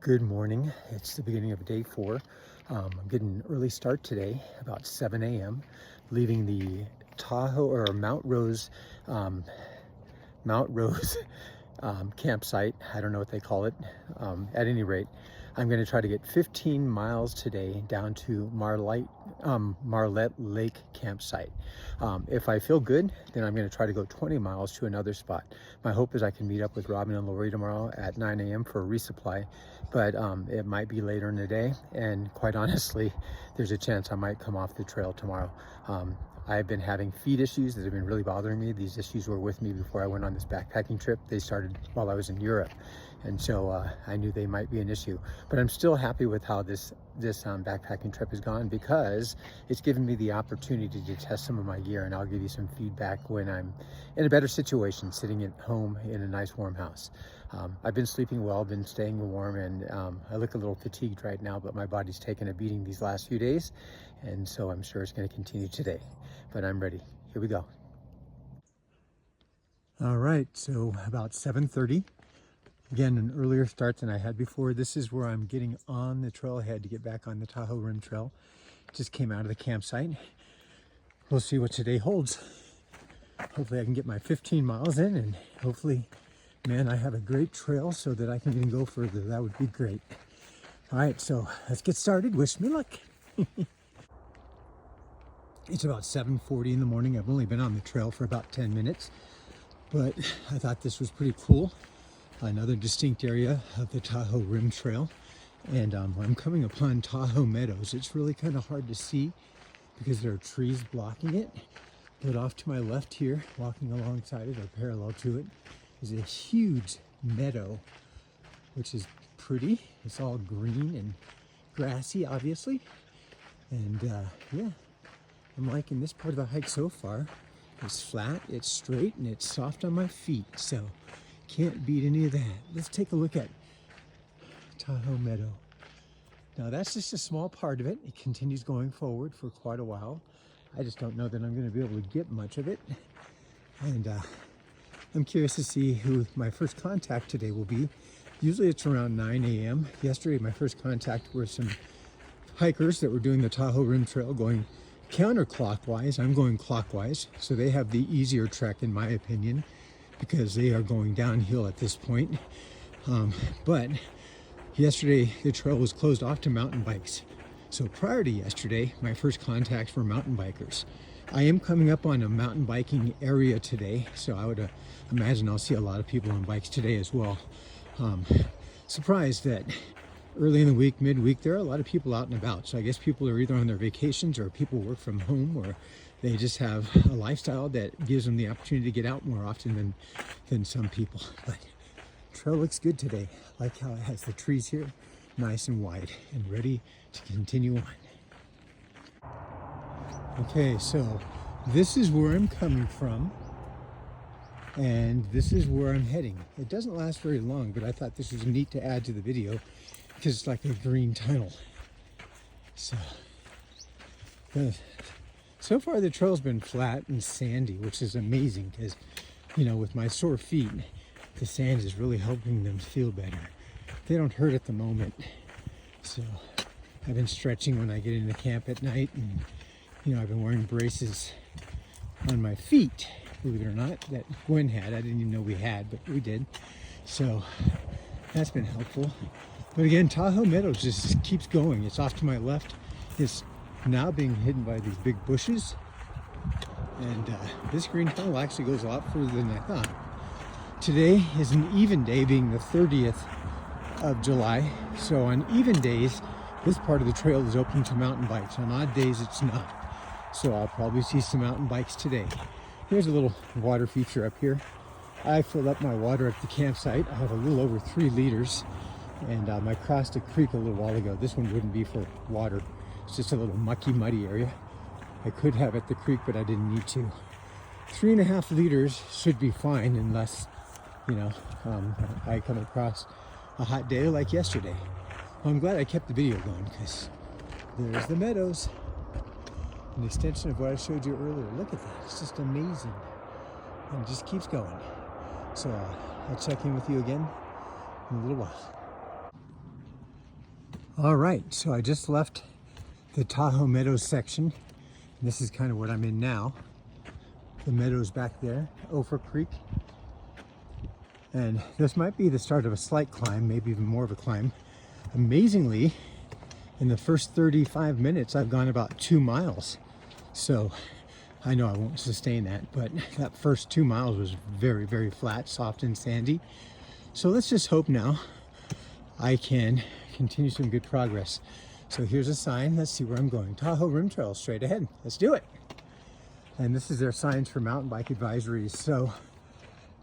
Good morning. It's the beginning of day 4. I'm getting an early start today, about 7 a.m., leaving the Tahoe or um, Mount Rose campsite. I don't know what they call it. At any rate, I'm going to try to get 15 miles today down to Marlette Lake campsite. If I feel good, then I'm going to try to go 20 miles to another spot. My hope is I can meet up with Robin and Lori tomorrow at 9 a.m. for a resupply, but it might be later in the day, and quite honestly, there's a chance I might come off the trail tomorrow. I've been having feet issues that have been really bothering me. These issues were with me before I went on this backpacking trip. They started while I was in Europe, and so I knew they might be an issue. But I'm still happy with how this backpacking trip has gone, because it's given me the opportunity to test some of my gear, and I'll give you some feedback when I'm in a better situation, sitting at home in a nice warm house. I've been sleeping well, been staying warm, and I look a little fatigued right now, but my body's taken a beating these last few days, and so I'm sure it's going to continue today. But I'm ready. Here we go. All right, so about 7:30. Again, an earlier start than I had before. This is where I'm getting on the trailhead to get back on the Tahoe Rim Trail. Just came out of the campsite. We'll see what today holds. Hopefully I can get my 15 miles in, and hopefully, man, I have a great trail so that I can even go further. That would be great. All right, so let's get started. Wish me luck. It's about 7:40 in the morning. I've only been on the trail for about 10 minutes, but I thought this was pretty cool. Another distinct area of the Tahoe Rim Trail. And I'm coming upon Tahoe Meadows. It's really kind of hard to see because there are trees blocking it. But off to my left here, walking alongside it or parallel to it, is a huge meadow, which is pretty. It's all green and grassy, obviously. And yeah, I'm liking this part of the hike so far. It's flat, it's straight, and it's soft on my feet. So can't beat any of that. Let's take a look at Tahoe Meadow. Now that's just a small part of it. It continues going forward for quite a while. I just don't know that I'm going to be able to get much of it. And I'm curious to see who my first contact today will be. Usually it's around 9 a.m. Yesterday my first contact were some hikers that were doing the Tahoe Rim Trail going counterclockwise. I'm going clockwise, so they have the easier trek in my opinion, because they are going downhill at this point. But yesterday the trail was closed off to mountain bikes. So prior to yesterday, my first contacts were mountain bikers. I am coming up on a mountain biking area today, so I would imagine I'll see a lot of people on bikes today as well. Surprised that early in the week, midweek, there are a lot of people out and about. So I guess people are either on their vacations, or people work from home, or they just have a lifestyle that gives them the opportunity to get out more often than some people. But trail looks good today. I like how it has the trees here, nice and wide and ready to continue on. Okay, so this is where I'm coming from, and this is where I'm heading. It doesn't last very long, but I thought this was neat to add to the video because it's like a green tunnel. So far the trail's been flat and sandy, which is amazing because, you know, with my sore feet, the sand is really helping them feel better. They don't hurt at the moment. So I've been stretching when I get into camp at night, and, you know, I've been wearing braces on my feet, believe it or not, that Gwen had. I didn't even know we had, but we did. So that's been helpful. But again, Tahoe Meadows just keeps going. It's off to my left. It's now being hidden by these big bushes. And this green tunnel actually goes a lot further than I thought. Today is an even day, being the 30th of July. So on even days, this part of the trail is open to mountain bikes. On odd days, it's not. So I'll probably see some mountain bikes today. Here's a little water feature up here. I filled up my water at the campsite. I have a little over 3 liters. And I crossed a creek a little while ago. This one wouldn't be for water. It's just a little mucky, muddy area. I could have at the creek, but I didn't need to. 3.5 liters should be fine, unless, you know, I come across a hot day like yesterday. Well, I'm glad I kept the video going, because there's the meadows. An extension of what I showed you earlier. Look at that. It's just amazing. And it just keeps going. So I'll check in with you again in a little while. All right, so I just left the Tahoe Meadows section. This is kind of what I'm in now. The meadows back there, Ophir Creek. And this might be the start of a slight climb, maybe even more of a climb. Amazingly, in the first 35 minutes, I've gone about 2 miles. So I know I won't sustain that, but that first 2 miles was very, very flat, soft and sandy. So let's just hope now I can continue some good progress. So here's a sign. Let's see where I'm going. Tahoe Rim Trail straight ahead. Let's do it. And this is their signs for mountain bike advisories. So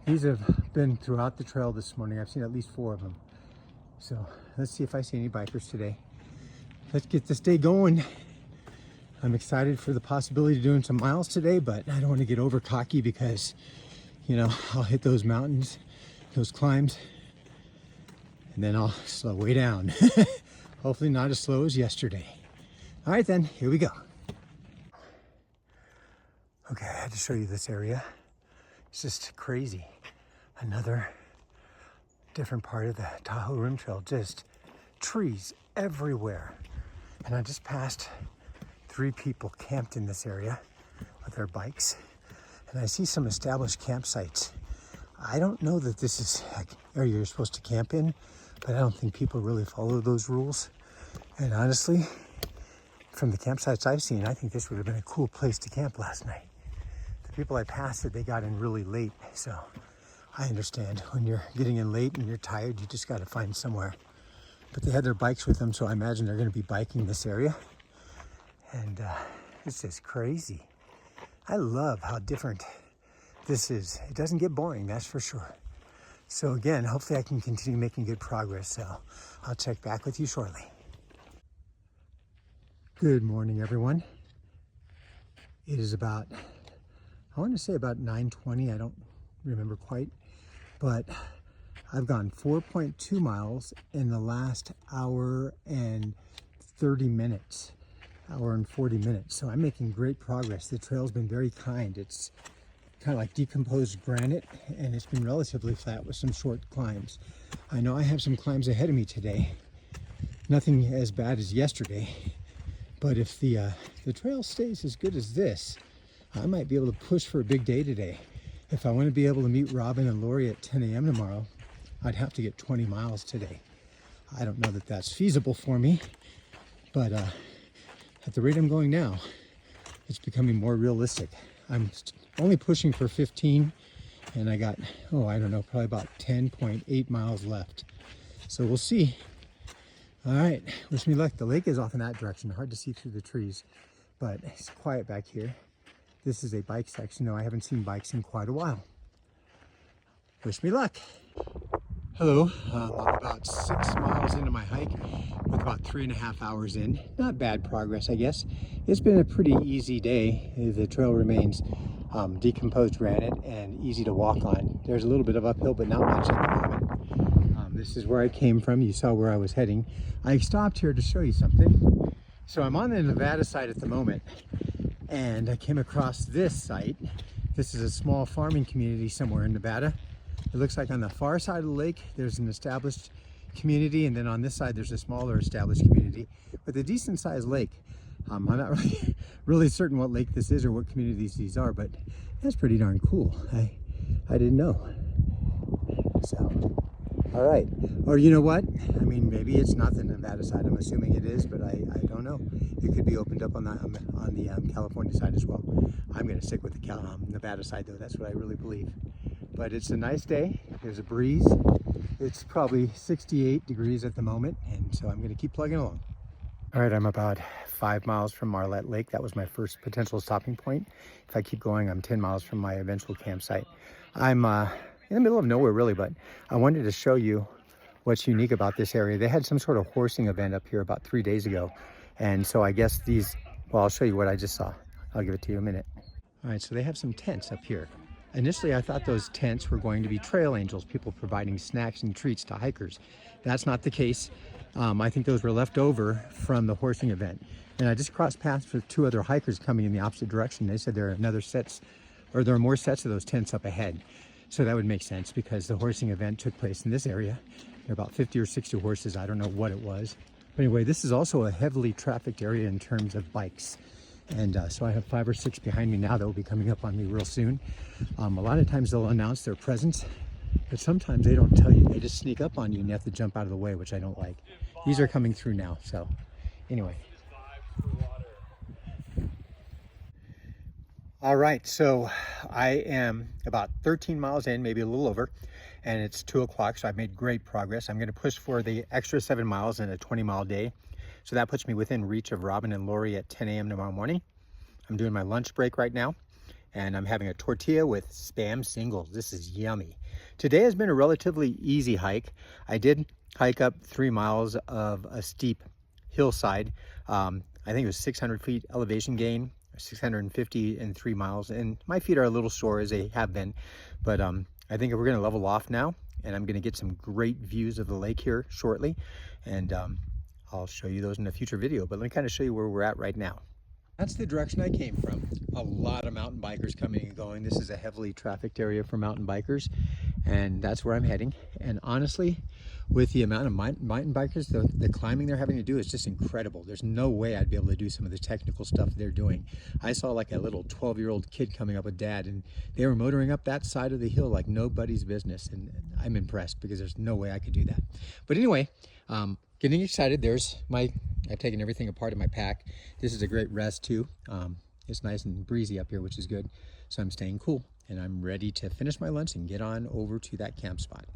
these have been throughout the trail this morning. I've seen at least 4 of them. So let's see if I see any bikers today. Let's get this day going. I'm excited for the possibility of doing some miles today, but I don't want to get over cocky because, you know, I'll hit those mountains, those climbs, and then I'll slow way down. Hopefully not as slow as yesterday. All right then, here we go. Okay, I had to show you this area. It's just crazy. Another different part of the Tahoe Rim Trail, just trees everywhere. And I just passed 3 people camped in this area with their bikes. And I see some established campsites. I don't know that this is an area you're supposed to camp in, but I don't think people really follow those rules. And honestly, from the campsites I've seen, I think this would have been a cool place to camp last night. The people I passed said they got in really late, so I understand when you're getting in late and you're tired, you just got to find somewhere. But they had their bikes with them, so I imagine they're going to be biking this area. And it's just crazy. I love how different this is. It doesn't get boring, that's for sure. So again, hopefully I can continue making good progress. So I'll check back with you shortly. Good morning, everyone. It is about, I want to say about 9:20. I don't remember quite, but I've gone 4.2 miles in the last hour and 30 minutes. Hour and 40 minutes. So I'm making great progress. The trail's been very kind. It's kind of like decomposed granite, and it's been relatively flat with some short climbs. I know I have some climbs ahead of me today. Nothing as bad as yesterday, but if the trail stays as good as this, I might be able to push for a big day today. If I want to be able to meet Robin and Lori at 10 a.m. tomorrow, I'd have to get 20 miles today. I don't know that that's feasible for me, but at the rate I'm going now, it's becoming more realistic. I'm only pushing for 15, and I got, I don't know, probably about 10.8 miles left. So we'll see. All right, wish me luck. The lake is off in that direction, hard to see through the trees, but it's quiet back here. This is a bike section. No, I haven't seen bikes in quite a while. Wish me luck. Hello, I'm about 6 miles into my hike with about 3.5 hours in. Not bad progress, I guess. It's been a pretty easy day. The trail remains decomposed granite and easy to walk on. There's a little bit of uphill, but not much at the moment. This is where I came from. You saw where I was heading. I stopped here to show you something. So I'm on the Nevada side at the moment, and I came across this site. This is a small farming community somewhere in Nevada. It looks like on the far side of the lake, there's an established community, and then on this side, there's a smaller established community with a decent sized lake. I'm not really certain what lake this is or what communities these are, but that's pretty darn cool. I didn't know. So, all right. Or you know what? I mean, maybe it's not the Nevada side. I'm assuming it is, but I don't know. It could be opened up on the California side as well. I'm going to stick with the Nevada side, though. That's what I really believe. But it's a nice day. There's a breeze. It's probably 68 degrees at the moment, and so I'm going to keep plugging along. All right, I'm about 5 miles from Marlette Lake. That was my first potential stopping point. If I keep going, I'm 10 miles from my eventual campsite. I'm in the middle of nowhere, really, but I wanted to show you what's unique about this area. They had some sort of horsing event up here about 3 days ago, and so I guess well, I'll show you what I just saw. I'll give it to you in a minute. All right, so they have some tents up here. Initially, I thought those tents were going to be trail angels, people providing snacks and treats to hikers. That's not the case. I think those were left over from the horsing event. And I just crossed paths with 2 other hikers coming in the opposite direction. They said there are more sets of those tents up ahead. So that would make sense because the horsing event took place in this area. There are about 50 or 60 horses. I don't know what it was. But anyway, this is also a heavily trafficked area in terms of bikes. And so I have 5 or 6 behind me now that will be coming up on me real soon. A lot of times they'll announce their presence, but sometimes they don't tell you. They just sneak up on you and you have to jump out of the way, which I don't like. These are coming through now, so anyway. All right, so I am about 13 miles in, maybe a little over, and it's 2 o'clock, so I've made great progress. I'm gonna push for the extra 7 miles in a 20-mile day. So that puts me within reach of Robin and Lori at 10 a.m. tomorrow morning. I'm doing my lunch break right now, and I'm having a tortilla with Spam singles. This is yummy. Today has been a relatively easy hike. I did hike up 3 miles of a steep hillside. I think it was 600 feet elevation gain, 650 in 3 miles, and my feet are a little sore as they have been, but I think we're gonna level off now, and I'm gonna get some great views of the lake here shortly, and I'll show you those in a future video, but let me kind of show you where we're at right now. That's the direction I came from. A lot of mountain bikers coming and going. This is a heavily trafficked area for mountain bikers, and that's where I'm heading. And honestly, with the amount of mountain bikers, the climbing they're having to do is just incredible. There's no way I'd be able to do some of the technical stuff they're doing. I saw like a little 12-year-old kid coming up with dad, and they were motoring up that side of the hill like nobody's business, and I'm impressed because there's no way I could do that. But anyway, getting excited. I've taken everything apart in my pack. This is a great rest too. It's nice and breezy up here, which is good. So I'm staying cool, and I'm ready to finish my lunch and get on over to that camp spot.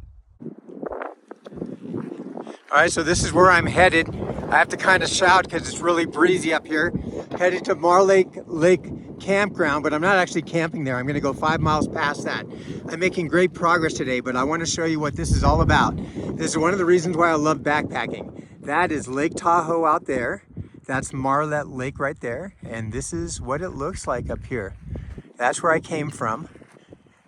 All right, so this is where I'm headed. I have to kind of shout because it's really breezy up here. Headed to Lake Campground, but I'm not actually camping there. I'm gonna go 5 miles past that. I'm making great progress today, but I wanna show you what this is all about. This is one of the reasons why I love backpacking. That is Lake Tahoe out there. That's Marlette Lake right there. And this is what it looks like up here. That's where I came from.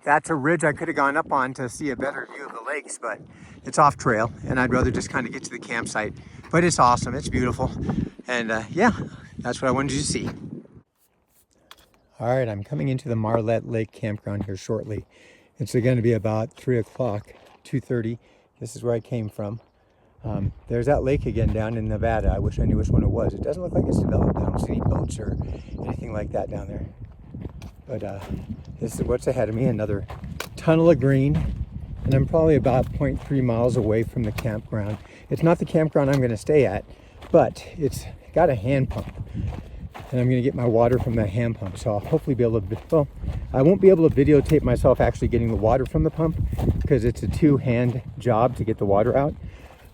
That's a ridge I could have gone up on to see a better view of the lakes, but it's off trail, and I'd rather just kind of get to the campsite. But it's awesome, it's beautiful. And yeah, that's what I wanted you to see. All right, I'm coming into the Marlette Lake campground here shortly. It's going to be about 3 o'clock, 2:30. This is where I came from. There's that lake again down in Nevada. I wish I knew which one it was. It doesn't look like it's developed. I don't see any boats or anything like that down there. But this is what's ahead of me, another tunnel of green. And I'm probably about 0.3 miles away from the campground. It's not the campground I'm going to stay at, but it's got a hand pump. And I'm going to get my water from that hand pump. So I'll hopefully be able to, well, I won't be able to videotape myself actually getting the water from the pump because it's a 2-hand job to get the water out.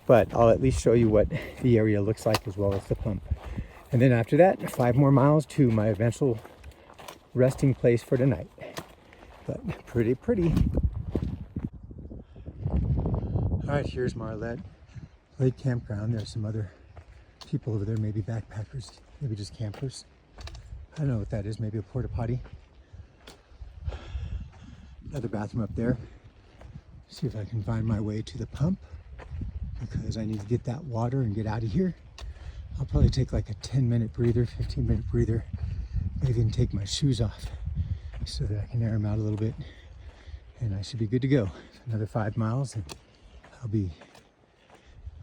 But I'll at least show you what the area looks like as well as the pump. And then after that, 5 more miles to my eventual resting place for tonight. But pretty. All right, here's Marlette Lake Campground. There's some other people over there, maybe backpackers, maybe just campers. I don't know what that is, maybe a porta potty. Another bathroom up there. See if I can find my way to the pump because I need to get that water and get out of here. I'll probably take like a 10-minute breather, 15-minute breather, maybe even take my shoes off so that I can air them out a little bit, and I should be good to go. Another 5 miles and I'll be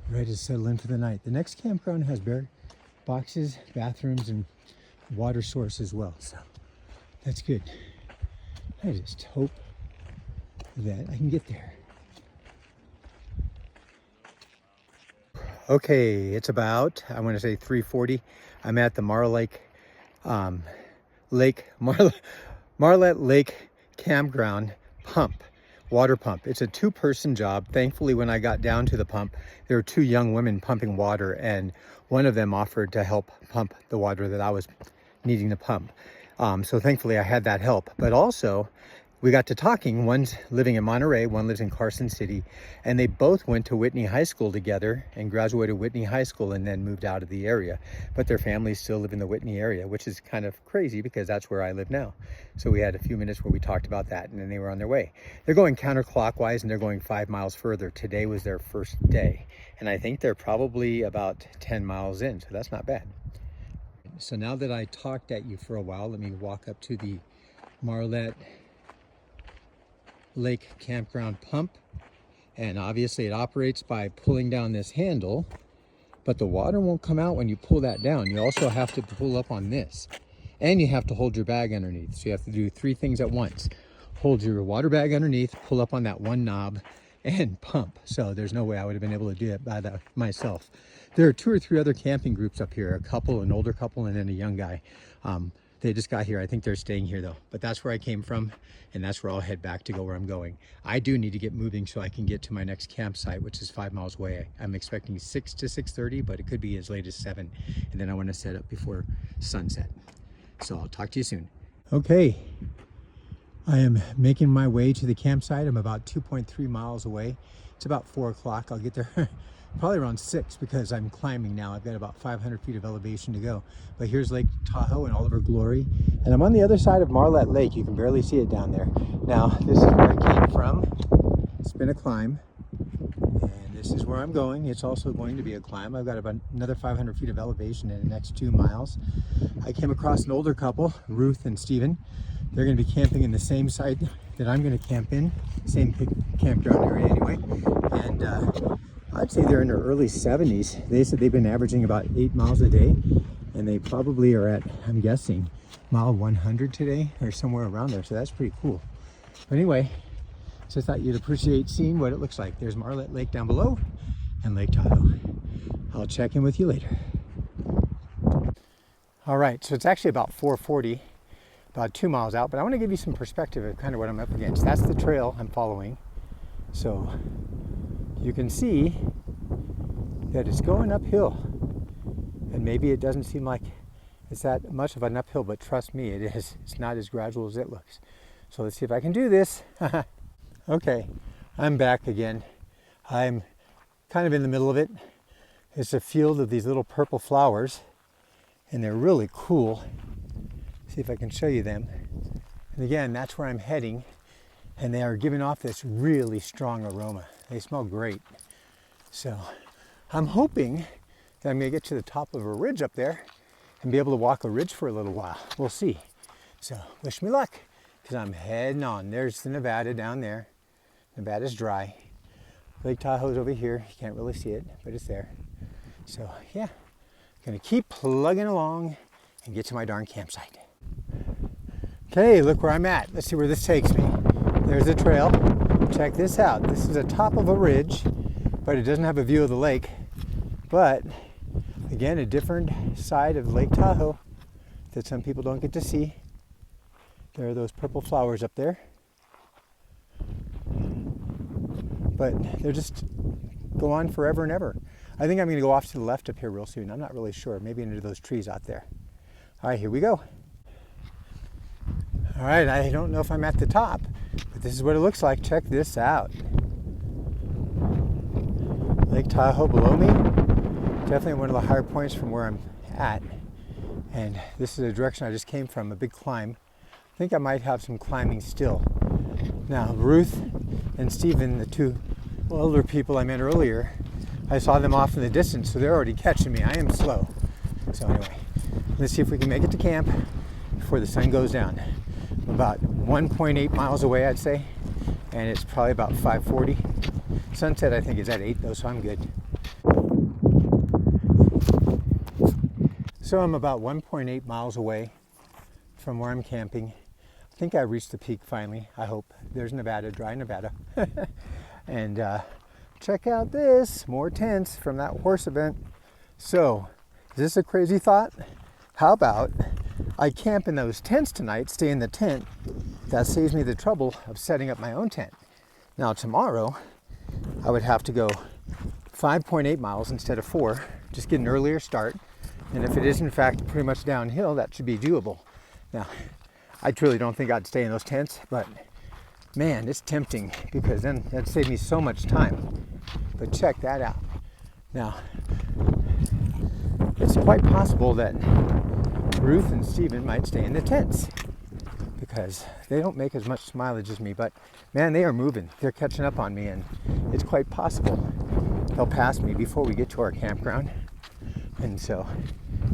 ready to settle in for the night. The next campground has bare boxes, bathrooms, and water source as well, so that's good. I just hope that I can get there. Okay, it's about, I want to say 3:40. I'm at the Marlette Lake Campground pump, water pump. It's a 2-person job. Thankfully, when I got down to the pump, there were 2 young women pumping water, and one of them offered to help pump the water that I was needing to pump. So thankfully I had that help, but also we got to talking. One's living in Monterey, one lives in Carson City, and they both went to Whitney High School together and graduated Whitney High School and then moved out of the area. But their families still live in the Whitney area, which is kind of crazy because that's where I live now. So we had a few minutes where we talked about that, and then they were on their way. They're going counterclockwise and they're going 5 miles further. Today was their first day, and I think they're probably about 10 miles in, so that's not bad. So now that I talked at you for a while, let me walk up to the Marlette Lake Campground pump, and obviously it operates by pulling down this handle, but the water won't come out when you pull that down. You also have to pull up on this, and you have to hold your bag underneath. So you have to do 3 things at once. Hold your water bag underneath, pull up on that one knob, and pump. So there's no way I would have been able to do it by myself. There are 2 or 3 other camping groups up here, a couple, an older couple, and then a young guy. They just got here. I think they're staying here though, but that's where I came from, and that's where I'll head back to go where I'm going. I do need to get moving so I can get to my next campsite, which is 5 miles away. I'm expecting 6 to 6:30, but it could be as late as 7. And then I want to set up before sunset. So I'll talk to you soon. Okay, I am making my way to the campsite. I'm about 2.3 miles away. It's about 4 o'clock. I'll get there probably around 6 because I'm climbing now. I've got about 500 feet of elevation to go. But here's Lake Tahoe in all of her glory. And I'm on the other side of Marlette Lake. You can barely see it down there. Now, this is where I came from. It's been a climb. And this is where I'm going. It's also going to be a climb. I've got about another 500 feet of elevation in the next 2 miles. I came across an older couple, Ruth and Steven. They're going to be camping in the same site that I'm going to camp in. Same campground area anyway. And I'd say they're in their early 70s. They said they've been averaging about 8 miles a day, and they probably are at, I'm guessing, mile 100 today or somewhere around there. So that's pretty cool. But anyway, so I thought you'd appreciate seeing what it looks like. There's Marlette Lake down below and Lake Tahoe. I'll check in with you later. All right, so it's actually about 4:40, about 2 miles out, but I want to give you some perspective of kind of what I'm up against. That's the trail I'm following. So you can see that it's going uphill, and maybe it doesn't seem like it's that much of an uphill, but trust me, it is. It's not as gradual as it looks. So let's see if I can do this. Okay, I'm back again. I'm kind of in the middle of it. It's a field of these little purple flowers, and they're really cool. See if I can show you them. And again, that's where I'm heading, and they are giving off this really strong aroma. They smell great. So I'm hoping that I'm gonna get to the top of a ridge up there and be able to walk a ridge for a little while. We'll see. So wish me luck, because I'm heading on. There's the Nevada down there. Nevada's dry. Lake Tahoe's over here. You can't really see it, but it's there. So yeah, gonna keep plugging along and get to my darn campsite. Okay, look where I'm at. Let's see where this takes me. There's the trail. Check this out. This is the top of a ridge, but it doesn't have a view of the lake. But again, a different side of Lake Tahoe that some people don't get to see. There are those purple flowers up there. But they're just go on forever and ever. I think I'm going to go off to the left up here real soon. I'm not really sure. Maybe into those trees out there. All right, here we go. All right, I don't know if I'm at the top, but this is what it looks like. Check this out. Lake Tahoe below me. Definitely one of the higher points from where I'm at. And this is the direction I just came from, a big climb. I think I might have some climbing still. Now, Ruth and Steven, the 2 older people I met earlier, I saw them off in the distance, so they're already catching me. I am slow. So anyway, let's see if we can make it to camp before the sun goes down. I'm about 1.8 miles away, I'd say, and it's probably about 5:40. Sunset, I think, is at 8 though, so I'm good. So I'm about 1.8 miles away from where I'm camping. I think I reached the peak finally, I hope. There's Nevada, dry Nevada. And check out this, more tents from that horse event. So, is this a crazy thought? How about I camp in those tents tonight, stay in the tent. That saves me the trouble of setting up my own tent. Now tomorrow, I would have to go 5.8 miles instead of 4, just get an earlier start. And if it is in fact pretty much downhill, that should be doable. Now, I truly don't think I'd stay in those tents, but man, it's tempting because then that'd save me so much time. But check that out. Now, it's quite possible that Ruth and Steven might stay in the tents because they don't make as much mileage as me, but man, they are moving. They're catching up on me, and it's quite possible they'll pass me before we get to our campground. And so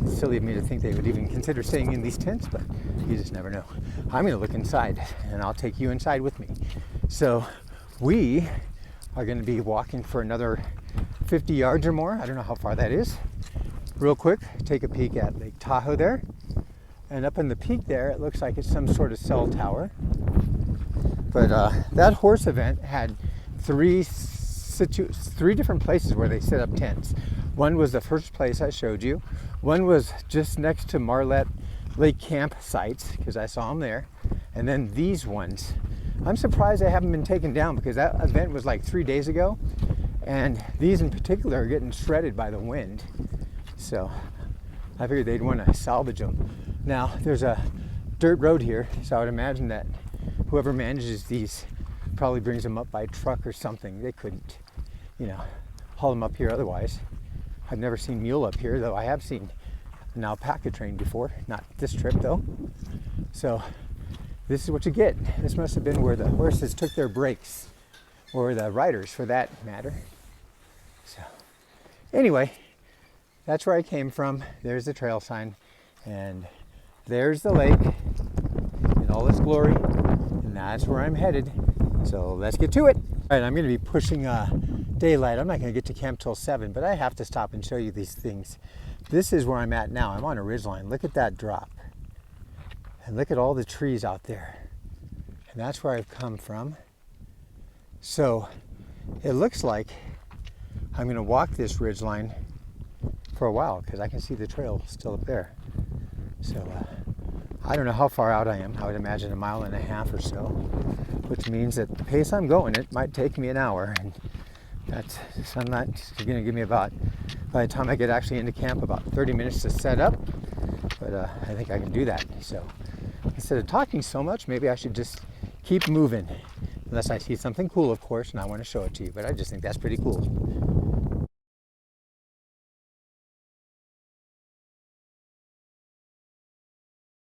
it's silly of me to think they would even consider staying in these tents, but you just never know. I'm going to look inside, and I'll take you inside with me. So we are going to be walking for another 50 yards or more. I don't know how far that is. Real quick, take a peek at Lake Tahoe there. And up in the peak there, it looks like it's some sort of cell tower. But that horse event had three different places where they set up tents. One was the first place I showed you. One was just next to Marlette Lake campsites, because I saw them there. And then these ones. I'm surprised they haven't been taken down, because that event was like 3 days ago. And these in particular are getting shredded by the wind. So I figured they'd want to salvage them. Now, there's a dirt road here, so I would imagine that whoever manages these probably brings them up by truck or something. They couldn't, haul them up here otherwise. I've never seen mule up here, though I have seen an alpaca train before. Not this trip, though. So this is what you get. This must have been where the horses took their breaks, or the riders for that matter. So anyway, that's where I came from. There's the trail sign, and there's the lake in all its glory, and that's where I'm headed. So let's get to it. All right, I'm going to be pushing daylight. I'm not going to get to camp till 7, but I have to stop and show you these things. This is where I'm at now. I'm on a ridgeline. Look at that drop. And look at all the trees out there. And that's where I've come from. So it looks like I'm going to walk this ridgeline for a while, because I can see the trail still up there. So I don't know how far out I am. I would imagine 1.5 miles or so, which means that the pace I'm going, it might take me an hour. And that's going to give me about, by the time I get actually into camp, about 30 minutes to set up. But I think I can do that. So instead of talking so much, maybe I should just keep moving. Unless I see something cool, of course, and I want to show it to you. But I just think that's pretty cool.